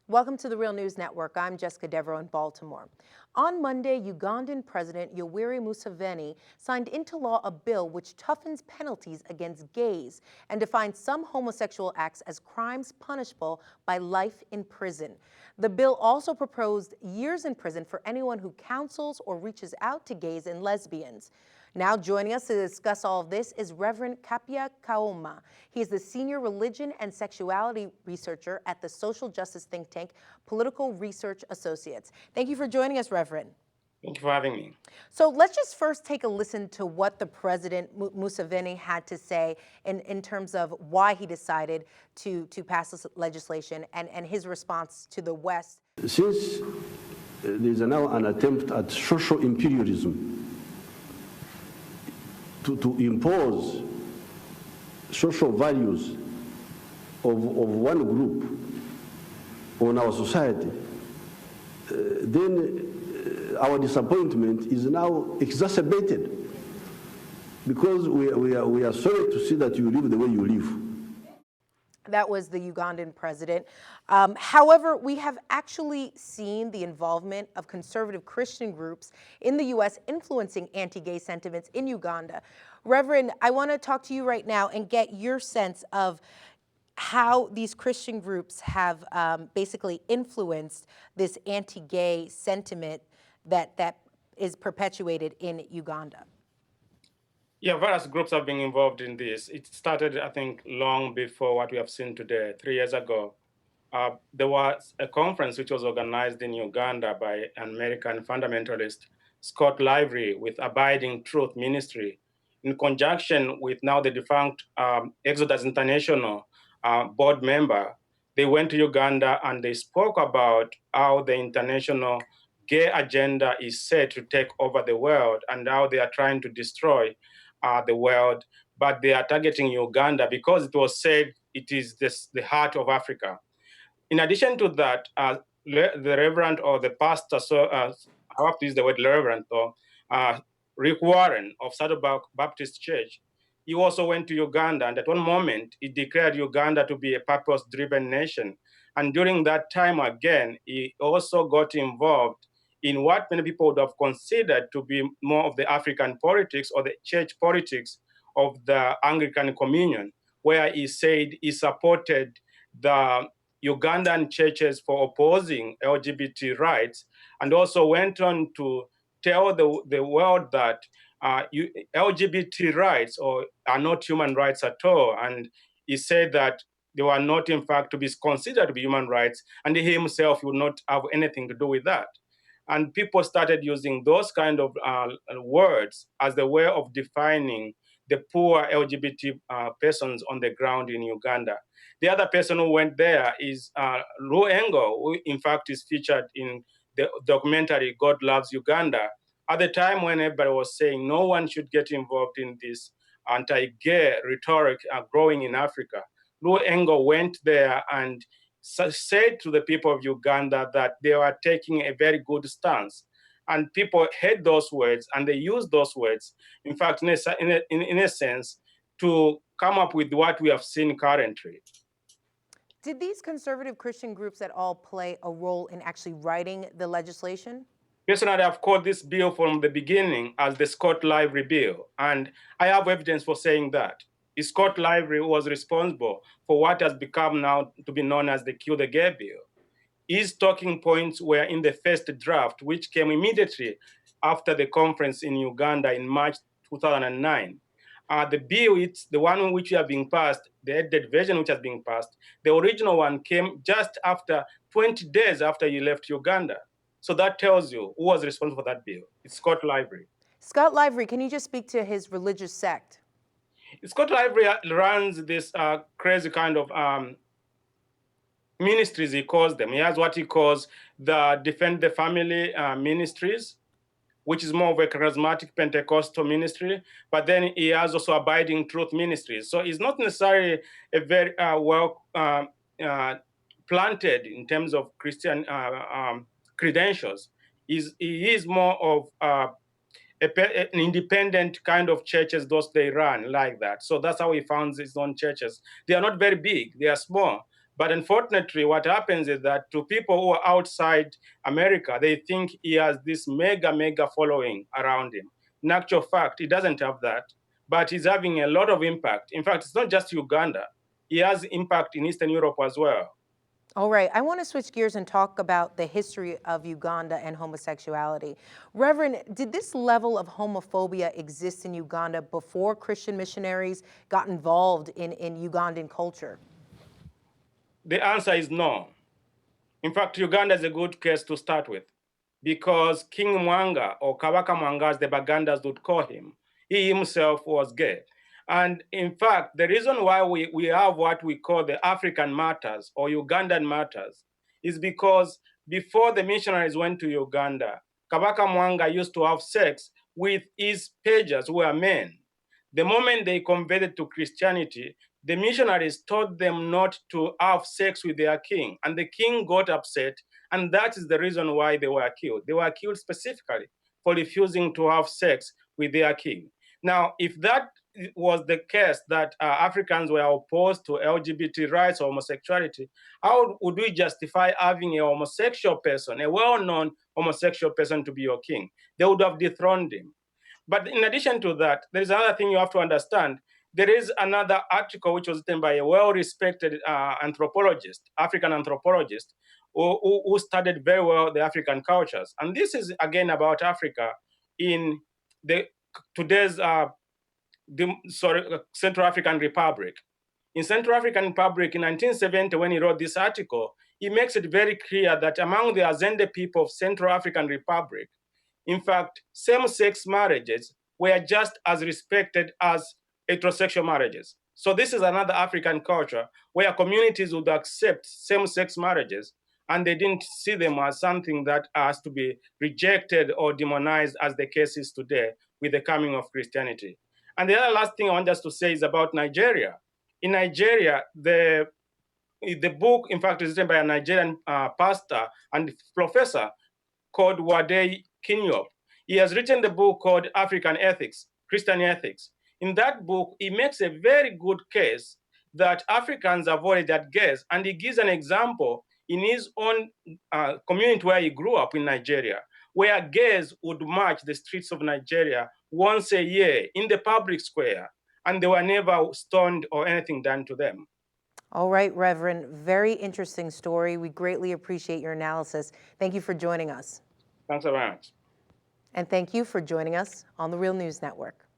Welcome to the Real News Network. I'm Jessica Devereaux in Baltimore. On Monday, Ugandan President Yoweri Museveni signed into law a bill which toughens penalties against gays and defines some homosexual acts as crimes punishable by life in prison. The bill also proposed years in prison for anyone who counsels or reaches out to gays and lesbians. Now joining us to discuss all of this is Reverend Kapya Kaoma. He is the senior religion and sexuality researcher at the social justice think tank Political Research Associates. Thank you for joining us, Reverend. Thank you for having me. So let's just first take a listen to what the President Museveni had to say in terms of why he decided to pass this legislation and his response to the West. Since there's now an attempt at social imperialism, to impose social values of one group on our society, then our disappointment is now exacerbated because we are sorry to see that you live the way you live. That was the Ugandan president. However, we have actually seen the involvement of conservative Christian groups in the U.S. influencing anti-gay sentiments in Uganda. Reverend, I want to talk to you right now and get your sense of how these Christian groups have basically influenced this anti-gay sentiment that is perpetuated in Uganda. Yeah, various groups have been involved in this. It started, I think, long before what we have seen today. 3 years ago, there was a conference which was organized in Uganda by an American fundamentalist, Scott Lively, with Abiding Truth Ministry, in conjunction with now the defunct Exodus International board member. They went to Uganda and they spoke about how the international gay agenda is set to take over the world and how they are trying to destroy the world, but they are targeting Uganda because it was said it is the heart of Africa. In addition to that, the reverend or the pastor, so I have to use the word reverend, or Rick Warren of Saddleback Baptist Church, he also went to Uganda, and at one moment, he declared Uganda to be a purpose-driven nation. And during that time again, he also got involved in what many people would have considered to be more of the African politics or the church politics of the Anglican Communion, where he said he supported the Ugandan churches for opposing LGBT rights, and also went on to tell the world that LGBT rights are not human rights at all. And he said that they were not, in fact, to be considered to be human rights, and he himself would not have anything to do with that. And people started using those kind of words as the way of defining the poor LGBT persons on the ground in Uganda. The other person who went there is Engo, who in fact is featured in the documentary God Loves Uganda. At the time when everybody was saying no one should get involved in this anti-gay rhetoric growing in Africa, Engo went there and said to the people of Uganda that they were taking a very good stance. And people heard those words and they used those words, in fact, in a sense, to come up with what we have seen currently. Did these conservative Christian groups at all play a role in actually writing the legislation? Personally, I've called this bill from the beginning as the Scott Lively bill, and I have evidence for saying that. Scott Lively was responsible for what has become now to be known as the Kill the Gay bill. His talking points were in the first draft, which came immediately after the conference in Uganda in March 2009. The bill, it's the one which has been passed, the edited version which has been passed. The original one came just after 20 days after he left Uganda. So that tells you who was responsible for that bill. It's Scott Lively. Scott Lively, can you just speak to his religious sect? Scott Lively runs this crazy kind of ministries, he calls them. He has what he calls the Defend the Family ministries, which is more of a charismatic Pentecostal ministry, but then he has also Abiding Truth ministries. So he's not necessarily a very well planted in terms of Christian credentials. He is more of an independent kind of churches, those they run like that. So that's how he founds his own churches. They are not very big, they are small, But unfortunately, what happens is that to people who are outside America, they think he has this mega following around him. In actual fact, he doesn't have that, but he's having a lot of impact. In fact, it's not just Uganda. He has impact in Eastern Europe as well. All right, I want to switch gears and talk about the history of Uganda and homosexuality. Reverend, did this level of homophobia exist in Uganda before Christian missionaries got involved in Ugandan culture? The answer is no. In fact, Uganda is a good case to start with because King Mwanga, or Kabaka Mwanga as the Bagandas would call him, he himself was gay. And in fact, the reason why we have what we call the African martyrs or Ugandan martyrs is because before the missionaries went to Uganda, Kabaka Mwanga used to have sex with his pages who were men. The moment they converted to Christianity, the missionaries told them not to have sex with their king, and the king got upset, and that is the reason why they were killed. They were killed specifically for refusing to have sex with their king. Now, if that was the case, that Africans were opposed to LGBT rights or homosexuality, how would we justify having a homosexual person, a well-known homosexual person, to be your king? They would have dethroned him. But in addition to that, there is another thing you have to understand. There is another article which was written by a well-respected anthropologist, African anthropologist, who studied very well the African cultures. And this is, again, about Africa in today's Central African Republic. In Central African Republic in 1970, when he wrote this article, he makes it very clear that among the Azende people of Central African Republic, in fact, same-sex marriages were just as respected as heterosexual marriages. So this is another African culture where communities would accept same-sex marriages, and they didn't see them as something that has to be rejected or demonized as the case is today with the coming of Christianity. And the other last thing I want us to say is about Nigeria. In Nigeria, the book, in fact, is written by a Nigerian pastor and professor called Wade Kinyop. He has written the book called African Ethics, Christian Ethics. In that book, he makes a very good case that Africans avoided that gays, and he gives an example in his own community where he grew up in Nigeria, where gays would march the streets of Nigeria once a year in the public square, and they were never stoned or anything done to them. All right, Reverend, very interesting story. We greatly appreciate your analysis. Thank you for joining us. Thanks so much. And thank you for joining us on the Real News Network.